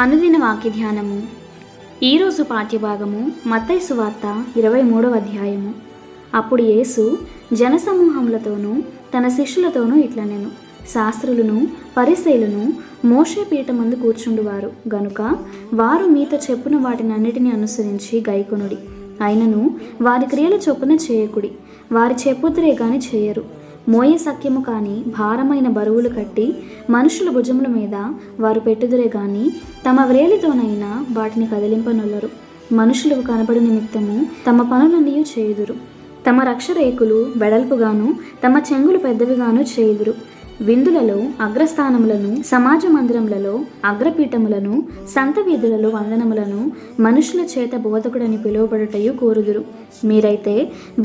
అనుదిన వాక్య ధ్యానము. ఈరోజు పాఠ్యభాగము మత్తయి సువార్త 23వ అధ్యాయము. అప్పుడు యేసు జనసమూహములతోనూ తన శిష్యులతోనూ ఇట్లనెను, శాస్త్రులను పరిసయ్యులను మోషే పీఠమందు కూర్చుండువారు గనుక వారు మీతో చెప్పున వాటినన్నిటిని అనుసరించి గైకొనుడి. అయినను వారి క్రియల చొప్పున చేయకుడి, వారి చెప్పుదురే గాని చేయరు. మోయ సఖ్యము కాని భారమైన బరువులు కట్టి మనుషుల భుజముల మీద వారు పెట్టుదురే గాని తమ వ్రేలితోనైనా వాటిని కదిలింపనొల్లరు. మనుషులు కనబడు నిమిత్తము తమ పనులన్నీ చేయుదురు. తమ రక్షరేకులు వెడల్పుగాను తమ చెంగులు పెద్దవిగాను చేయుదురు. విందులలో అగ్రస్థానములను, సమాజ మందిరములలో అగ్రపీఠములను, సంత వీధులలో వందనములను మనుషుల చేత బోధకుడని పిలువబడుటయు కోరుదురు. మీరైతే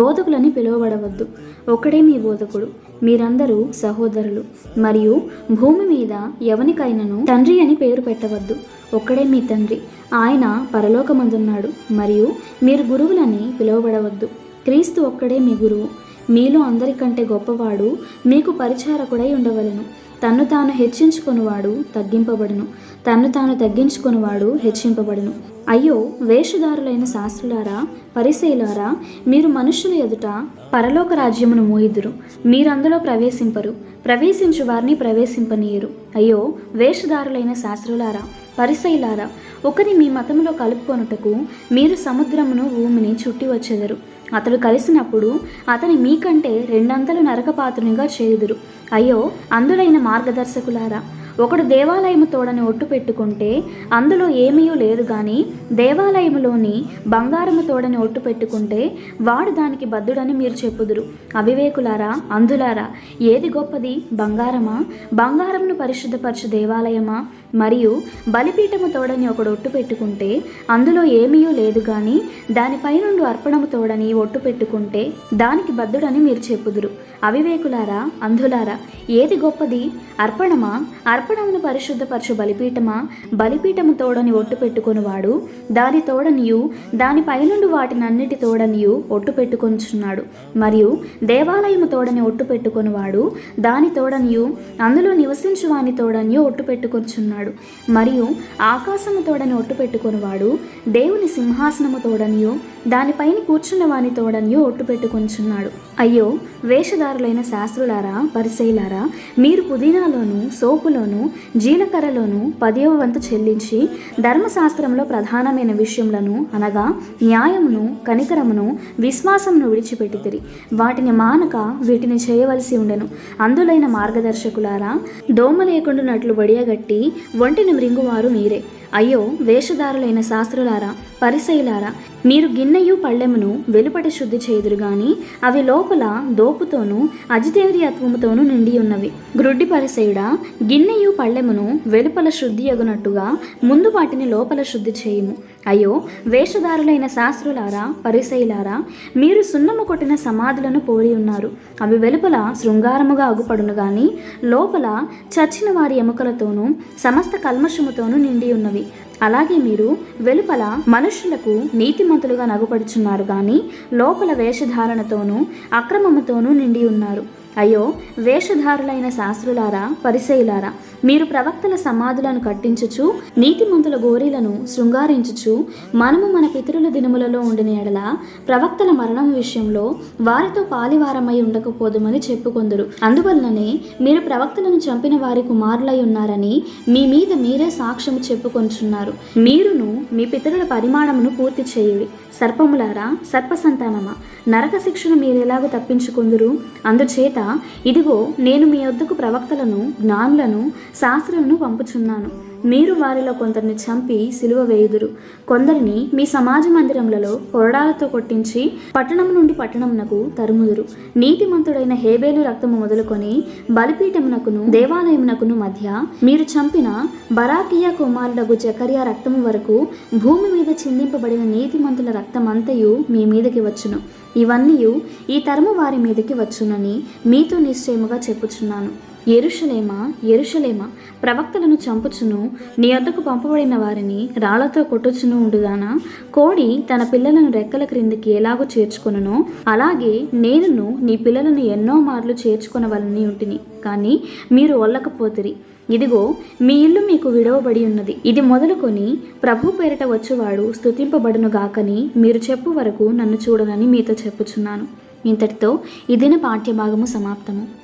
బోధకులని పిలువబడవద్దు, ఒక్కడే మీ బోధకుడు. మీరందరూ సహోదరులు. మరియు భూమి మీద ఎవనికైనను తండ్రి అని పేరు పెట్టవద్దు, ఒక్కడే మీ తండ్రి, ఆయన పరలోకమందున్నాడు. మరియు మీరు గురువులని పిలువబడవద్దు, క్రీస్తు ఒక్కడే మీ గురువు. మీలో అందరికంటే గొప్పవాడు మీకు పరిచారకుడై ఉండవలెను. తన్ను తాను హెచ్చించుకొనువాడు తగ్గింపబడును, తన్ను తాను తగ్గించుకొనువాడు హెచ్చింపబడును. అయ్యో వేషధారులైన శాస్త్రులారా, పరిసయ్యులారా, మీరు మనుషుల ఎదుట పరలోక రాజ్యమును మోయుదురు, మీరందులో ప్రవేశింపరు, ప్రవేశించు వారిని ప్రవేశింపనీయరు. అయ్యో వేషధారులైన శాస్త్రులారా, పరిసయ్యులారా, ఒకరి మీ మతములో కలుపుకొనుటకు మీరు సముద్రమును భూమిని చుట్టి వచ్చెదరు. అతడు కలిసినప్పుడు అతని మీకంటే రెండంతలు నరకపాత్రునిగా చేయుదురు. అయ్యో అందులైన మార్గదర్శకులారా, ఒకడు దేవాలయము తోడని ఒట్టు పెట్టుకుంటే అందులో ఏమీ లేదు గాని దేవాలయములోని బంగారము తోడని ఒట్టు పెట్టుకుంటే వాడు దానికి బద్దుడని మీరు చెప్పుదురు. అవివేకులారా, అంధులారా, ఏది గొప్పది, బంగారమా? బంగారమును పరిశుద్ధపరచు దేవాలయమా? మరియు బలిపీఠము తోడని ఒకడు ఒట్టు పెట్టుకుంటే అందులో ఏమీ లేదు గాని దానిపై నుండి అర్పణము తోడని ఒట్టు పెట్టుకుంటే దానికి బద్దుడని మీరు చెప్పుదురు. అవివేకులారా, అంధులారా, ఏది గొప్పది, అర్పణమా? అర్పణమును పరిశుద్ధపరచు బలిపీఠమా? బలిపీఠము తోడని ఒట్టు పెట్టుకొనివాడు దాని తోడనియు దానిపై నుండి వాటినన్నిటి తోడనియు ఒట్టు పెట్టుకొంచున్నాడు. మరియు దేవాలయము తోడని ఒట్టు పెట్టుకొనివాడు దాని తోడనియు అందులో నివసించు వాని తోడనియు ఒట్టు పెట్టుకొంచున్నాడు. మరియు ఆకాశము తోడని ఒట్టు పెట్టుకొనివాడు దేవుని సింహాసనము తోడనియు దానిపైన కూర్చున్న వాని తోడనియు ఒట్టు పెట్టుకొంచున్నాడు. అయ్యో వేషధారులైన శాస్త్రులారా, పరిసయ్యులారా, మీరు పుదీనాలోను సోపులోను జీలకర్రలోను 10వ వంతు చెల్లించి ధర్మశాస్త్రంలో ప్రధానమైన విషయములను అనగా న్యాయమును, కనికరమును, విశ్వాసమును విడిచిపెట్టితిరి. వాటిని మానక వీటిని చేయవలసి ఉండెను. అందులైన మార్గదర్శకులారా, దోమ లేకుండానట్లు వడియగట్టి ఒంటిని మృంగువారు మీరే. అయ్యో వేషధారులైన శాస్త్రులారా, పరిసయ్యులారా, మీరు గిన్నెయు పళ్ళెమును వెలుపట శుద్ధి చేయుదురు గాని అవి లోపల దోపుతోనూ అజితేంద్రియత్వముతోనూ నిండి ఉన్నవి. గ్రుడ్డి పరిసయ్యుడా, గిన్నెయు పళ్ళెమును వెలుపల శుద్ధి అగునట్టుగా ముందు వాటిని లోపల శుద్ధి చేయుము. అయ్యో వేషధారులైన శాస్త్రులారా, పరిసయ్యులారా, మీరు సున్నము కొట్టిన సమాధులను పోలి ఉన్నారు. అవి వెలుపల శృంగారముగా అగుపడును గాని లోపల చచ్చిన వారి ఎముకలతోనూ సమస్త కల్మషముతోనూ నిండి ఉన్నవి. అలాగే మీరు వెలుపల మనుషులకు నీతిమంతులుగా నగుపడుచున్నారు గాని లోపల వేషధారణతోనూ అక్రమముతోనూ నిండి ఉన్నారు. అయ్యో వేషధారులైన శాస్త్రులారా, పరిసయ్యులారా, మీరు ప్రవక్తల సమాధులను కట్టించుచు నీతిమంతుల గోరీలను శృంగారించుచు మనము మన పితరుల దినములలో ఉండిన ఎడల ప్రవక్తల మరణం విషయంలో వారితో పాలివారమై ఉండకపోదుమని చెప్పుకొందురు. అందువల్లనే మీరు ప్రవక్తలను చంపిన వారి కుమారులై ఉన్నారని మీ మీద మీరే సాక్ష్యము చెప్పుకొంచున్నారు. మీరును మీ పితరుల పరిమాణమును పూర్తి చేయుడి. సర్పములారా, సర్ప సంతానమా, నరక శిక్షను మీరెలాగో తప్పించుకుందురు? అందుచేత ఇదిగో నేను మీ వద్దకు ప్రవక్తలను, జ్ఞానులను, శాస్త్రులను పంపుచున్నాను. మీరు వారిలో కొందరిని చంపి సిలువ వేయుదురు, కొందరిని మీ సమాజ మందిరములలో కొరడాలతో కొట్టించి పట్టణం నుండి పట్టణమునకు తరుముదురు. నీతిమంతుడైన హేబేలు రక్తము మొదలుకొని బలిపీఠమునకును దేవాలయమునకును మధ్య మీరు చంపిన బరాకియా కుమారుడగు జకర్యా రక్తము వరకు భూమి మీద చిందింపబడిన నీతిమంతుల రక్తమంతయు మీ మీదకి వచ్చును. ఇవన్నీ ఈ తరము వారి మీదకి వచ్చునని మీతో నిశ్చయముగా చెప్పుచున్నాను. యెరూషలేమా, యెరూషలేమా, ప్రవక్తలను చంపుచును నీ వద్దకు పంపబడిన వారిని రాళ్లతో కొట్టుచును ఉండుదానా? కోడి తన పిల్లలను రెక్కల క్రిందికి ఎలాగో చేర్చుకొనునో అలాగే నేనును నీ పిల్లలను ఎన్నో మార్లు చేర్చుకొనవలని ఉంటిని, కానీ మీరు ఒల్లకపోతిరి. ఇదిగో మీ ఇల్లు మీకు విడవబడి ఉన్నది. ఇది మొదలుకొని ప్రభు పేరిట వచ్చువాడు స్తుతింపబడును గాకని మీరు చెప్పు వరకు నన్ను చూడనని మీతో చెప్పుచున్నాను. ఇంతటితో ఈ దిన పాఠ్యభాగము సమాప్తము.